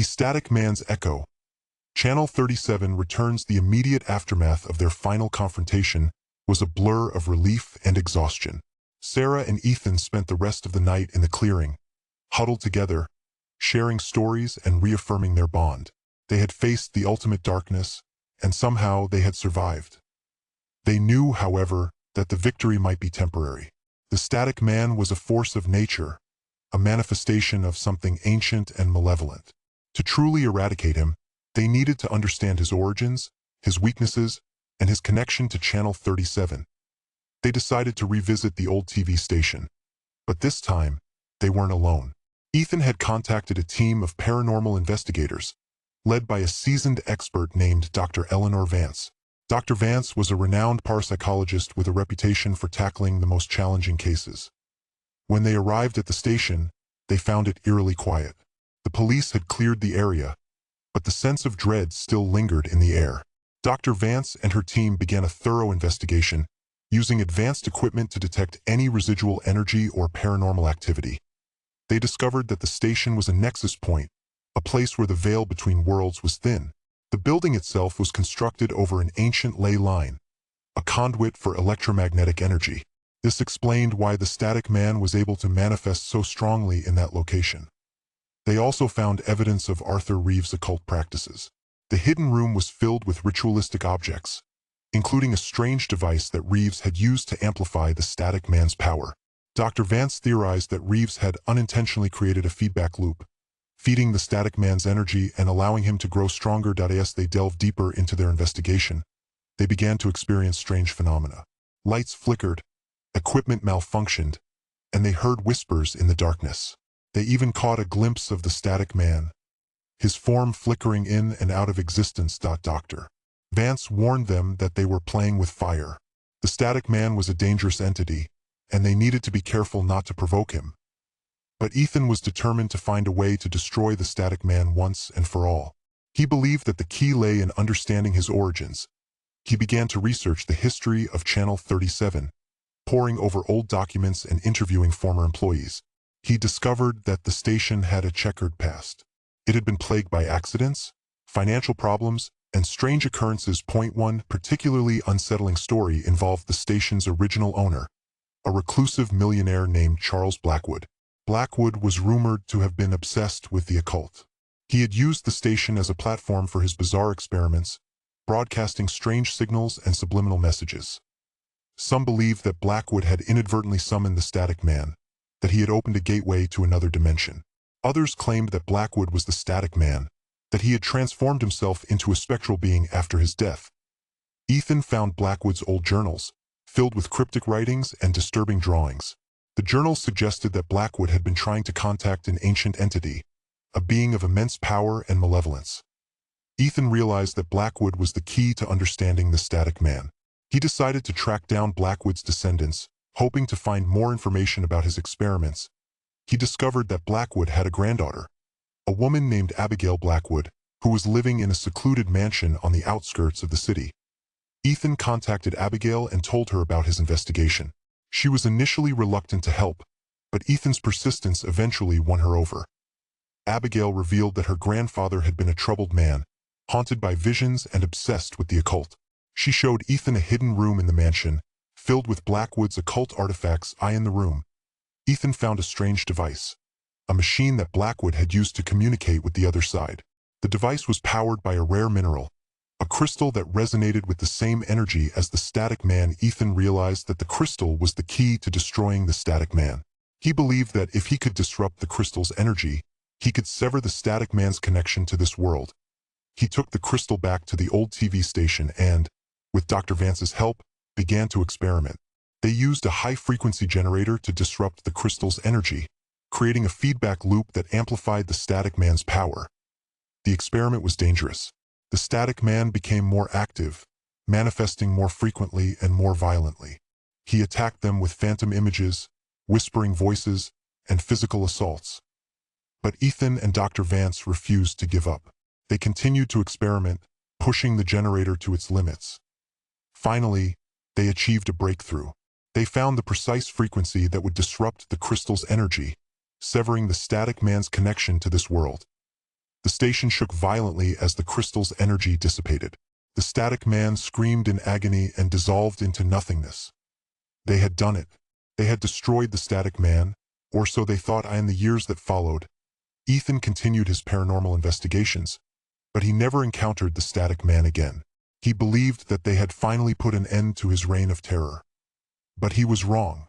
Static Man's Echo. Channel 37 returns. The immediate aftermath of their final confrontation was a blur of relief and exhaustion. Sarah and Ethan spent the rest of the night in the clearing, huddled together, sharing stories and reaffirming their bond. They had faced the ultimate darkness, and somehow they had survived. They knew, however, that the victory might be temporary. The Static Man was a force of nature, a manifestation of something ancient and malevolent. To truly eradicate him, they needed to understand his origins, his weaknesses, and his connection to Channel 37. They decided to revisit the old TV station. But this time, they weren't alone. Ethan had contacted a team of paranormal investigators, led by a seasoned expert named Dr. Eleanor Vance. Dr. Vance was a renowned parapsychologist with a reputation for tackling the most challenging cases. When they arrived at the station, they found it eerily quiet. The police had cleared the area, but the sense of dread still lingered in the air. Dr. Vance and her team began a thorough investigation, using advanced equipment to detect any residual energy or paranormal activity. They discovered that the station was a nexus point, a place where the veil between worlds was thin. The building itself was constructed over an ancient ley line, a conduit for electromagnetic energy. This explained why the Static Man was able to manifest so strongly in that location. They also found evidence of Arthur Reeves' occult practices. The hidden room was filled with ritualistic objects, including a strange device that Reeves had used to amplify the Static Man's power. Dr. Vance theorized that Reeves had unintentionally created a feedback loop, feeding the Static Man's energy and allowing him to grow stronger. As they delved deeper into their investigation, they began to experience strange phenomena. Lights flickered, equipment malfunctioned, and they heard whispers in the darkness. They even caught a glimpse of the Static Man, his form flickering in and out of existence. Dr. Vance warned them that they were playing with fire. The Static Man was a dangerous entity, and they needed to be careful not to provoke him. But Ethan was determined to find a way to destroy the Static Man once and for all. He believed that the key lay in understanding his origins. He began to research the history of Channel 37, poring over old documents and interviewing former employees. He discovered that the station had a checkered past. It had been plagued by accidents, financial problems, and strange occurrences. One particularly unsettling story involved the station's original owner, a reclusive millionaire named Charles Blackwood. Blackwood was rumored to have been obsessed with the occult. He had used the station as a platform for his bizarre experiments, broadcasting strange signals and subliminal messages. Some believed that Blackwood had inadvertently summoned the Static Man, that he had opened a gateway to another dimension. Others claimed that Blackwood was the Static Man, that he had transformed himself into a spectral being after his death. Ethan found Blackwood's old journals, filled with cryptic writings and disturbing drawings. The journals suggested that Blackwood had been trying to contact an ancient entity, a being of immense power and malevolence. Ethan realized that Blackwood was the key to understanding the Static Man. He decided to track down Blackwood's descendants, hoping to find more information about his experiments. He discovered that Blackwood had a granddaughter, a woman named Abigail Blackwood, who was living in a secluded mansion on the outskirts of the city. Ethan contacted Abigail and told her about his investigation. She was initially reluctant to help, but Ethan's persistence eventually won her over. Abigail revealed that her grandfather had been a troubled man, haunted by visions and obsessed with the occult. She showed Ethan a hidden room in the mansion, filled with Blackwood's occult artifacts. In the room, Ethan found a strange device, a machine that Blackwood had used to communicate with the other side. The device was powered by a rare mineral, a crystal that resonated with the same energy as the Static Man. Ethan realized that the crystal was the key to destroying the Static Man. He believed that if he could disrupt the crystal's energy, he could sever the Static Man's connection to this world. He took the crystal back to the old TV station and, with Dr. Vance's help, began to experiment. They used a high-frequency generator to disrupt the crystal's energy, creating a feedback loop that amplified the Static Man's power. The experiment was dangerous. The Static Man became more active, manifesting more frequently and more violently. He attacked them with phantom images, whispering voices, and physical assaults. But Ethan and Dr. Vance refused to give up. They continued to experiment, pushing the generator to its limits. Finally, they achieved a breakthrough. They found the precise frequency that would disrupt the crystal's energy, severing the Static Man's connection to this world. The station shook violently as the crystal's energy dissipated. The static man screamed in agony and dissolved into nothingness. They had done it. They had destroyed the static man, or so they thought. In the years that followed, Ethan continued his paranormal investigations, but he never encountered the static man again. He believed that they had finally put an end to his reign of terror. But he was wrong.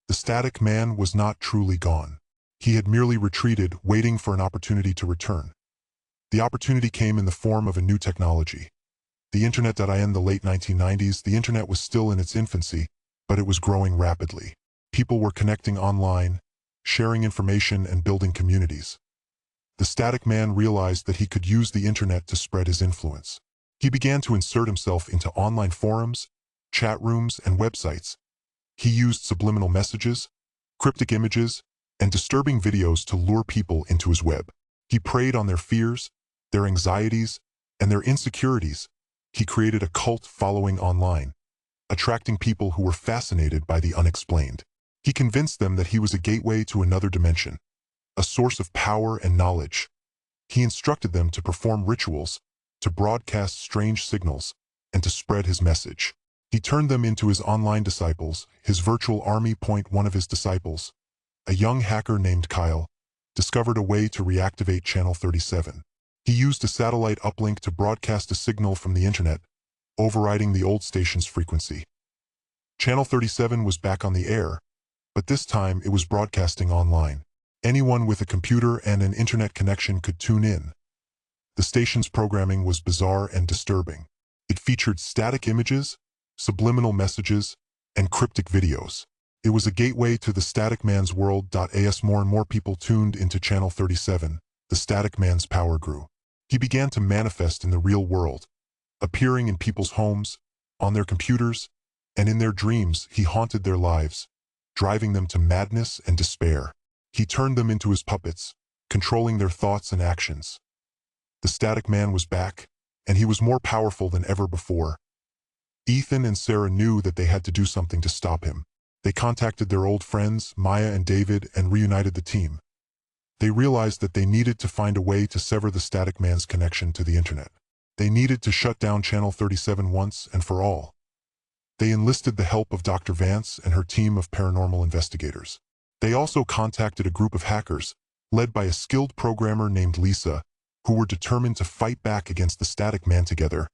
The static man was not truly gone. He had merely retreated, waiting for an opportunity to return. The opportunity came in the form of a new technology. The Internet. In the late 1990s, the Internet was still in its infancy, but it was growing rapidly. People were connecting online, sharing information and building communities. The static man realized that he could use the Internet to spread his influence. He began to insert himself into online forums, chat rooms, and websites. He used subliminal messages, cryptic images, and disturbing videos to lure people into his web. He preyed on their fears, their anxieties, and their insecurities. He created a cult following online, attracting people who were fascinated by the unexplained. He convinced them that he was a gateway to another dimension, a source of power and knowledge. He instructed them to perform rituals, to broadcast strange signals, and to spread his message. He turned them into his online disciples, his virtual army. One of his disciples, a young hacker named Kyle, discovered a way to reactivate Channel 37. He used a satellite uplink to broadcast a signal from the Internet, overriding the old station's frequency. Channel 37 was back on the air, but this time it was broadcasting online. Anyone with a computer and an Internet connection could tune in. The station's programming was bizarre and disturbing. It featured static images, subliminal messages, and cryptic videos. It was a gateway to the static man's world. As more and more people tuned into Channel 37, the static man's power grew. He began to manifest in the real world, appearing in people's homes, on their computers, and in their dreams. He haunted their lives, driving them to madness and despair. He turned them into his puppets, controlling their thoughts and actions. The static man was back, and he was more powerful than ever before. Ethan and Sarah knew that they had to do something to stop him. They contacted their old friends, Maya and David, and reunited the team. They realized that they needed to find a way to sever the static man's connection to the Internet. They needed to shut down Channel 37 once and for all. They enlisted the help of Dr. Vance and her team of paranormal investigators. They also contacted a group of hackers, led by a skilled programmer named Lisa, who were determined to fight back against the static man together.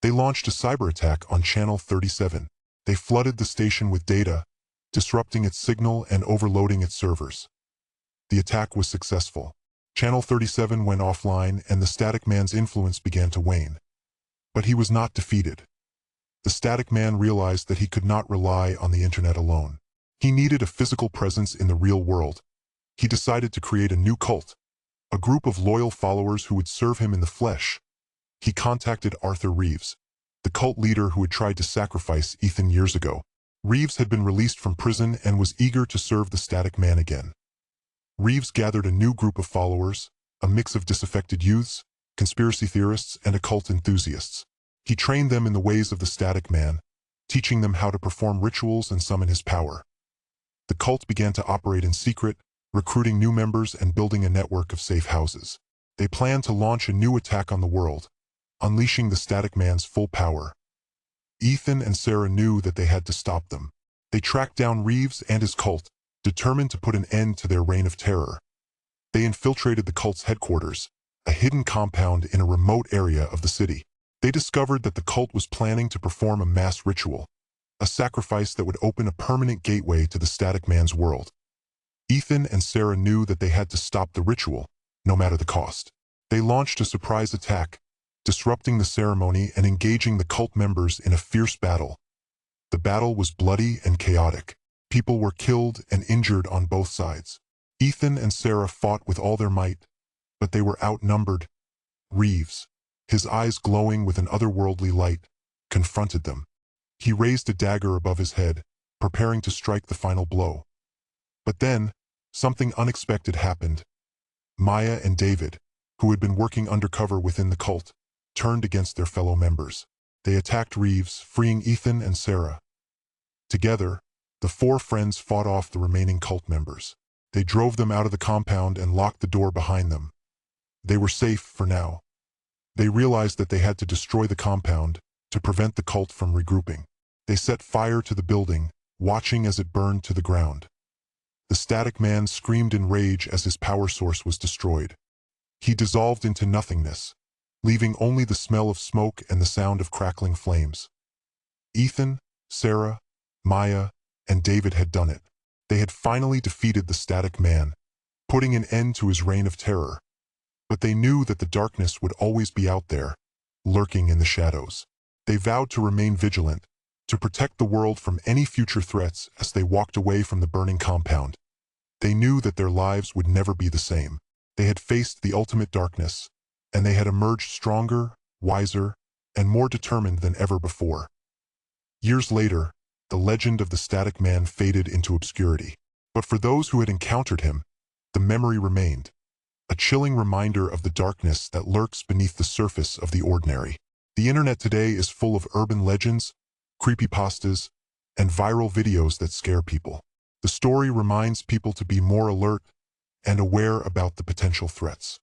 They launched a cyber attack on Channel 37. They flooded the station with data, disrupting its signal and overloading its servers. The attack was successful. Channel 37 went offline and the static man's influence began to wane. But he was not defeated. The static man realized that he could not rely on the Internet alone. He needed a physical presence in the real world. He decided to create a new cult, a group of loyal followers who would serve him in the flesh. He contacted Arthur Reeves, the cult leader who had tried to sacrifice Ethan years ago. Reeves had been released from prison and was eager to serve the static man again. Reeves gathered a new group of followers, a mix of disaffected youths, conspiracy theorists, and occult enthusiasts. He trained them in the ways of the static man, teaching them how to perform rituals and summon his power. The cult began to operate in secret, recruiting new members and building a network of safe houses. They planned to launch a new attack on the world, unleashing the static man's full power. Ethan and Sarah knew that they had to stop them. They tracked down Reeves and his cult, determined to put an end to their reign of terror. They infiltrated the cult's headquarters, a hidden compound in a remote area of the city. They discovered that the cult was planning to perform a mass ritual, a sacrifice that would open a permanent gateway to the static man's world. Ethan and Sarah knew that they had to stop the ritual, no matter the cost. They launched a surprise attack, disrupting the ceremony and engaging the cult members in a fierce battle. The battle was bloody and chaotic. People were killed and injured on both sides. Ethan and Sarah fought with all their might, but they were outnumbered. Reeves, his eyes glowing with an otherworldly light, confronted them. He raised a dagger above his head, preparing to strike the final blow. But then, something unexpected happened. Maya and David, who had been working undercover within the cult, turned against their fellow members. They attacked Reeves, freeing Ethan and Sarah. Together, the four friends fought off the remaining cult members. They drove them out of the compound and locked the door behind them. They were safe for now. They realized that they had to destroy the compound to prevent the cult from regrouping. They set fire to the building, watching as it burned to the ground. The static man screamed in rage as his power source was destroyed. He dissolved into nothingness, leaving only the smell of smoke and the sound of crackling flames. Ethan, Sarah, Maya, and David had done it. They had finally defeated the static man, putting an end to his reign of terror. But they knew that the darkness would always be out there, lurking in the shadows. They vowed to remain vigilant, to protect the world from any future threats as they walked away from the burning compound. They knew that their lives would never be the same. They had faced the ultimate darkness, and they had emerged stronger, wiser, and more determined than ever before. Years later, the legend of the static man faded into obscurity. But for those who had encountered him, the memory remained, a chilling reminder of the darkness that lurks beneath the surface of the ordinary. The internet today is full of urban legends, creepypastas, and viral videos that scare people. The story reminds people to be more alert and aware about the potential threats.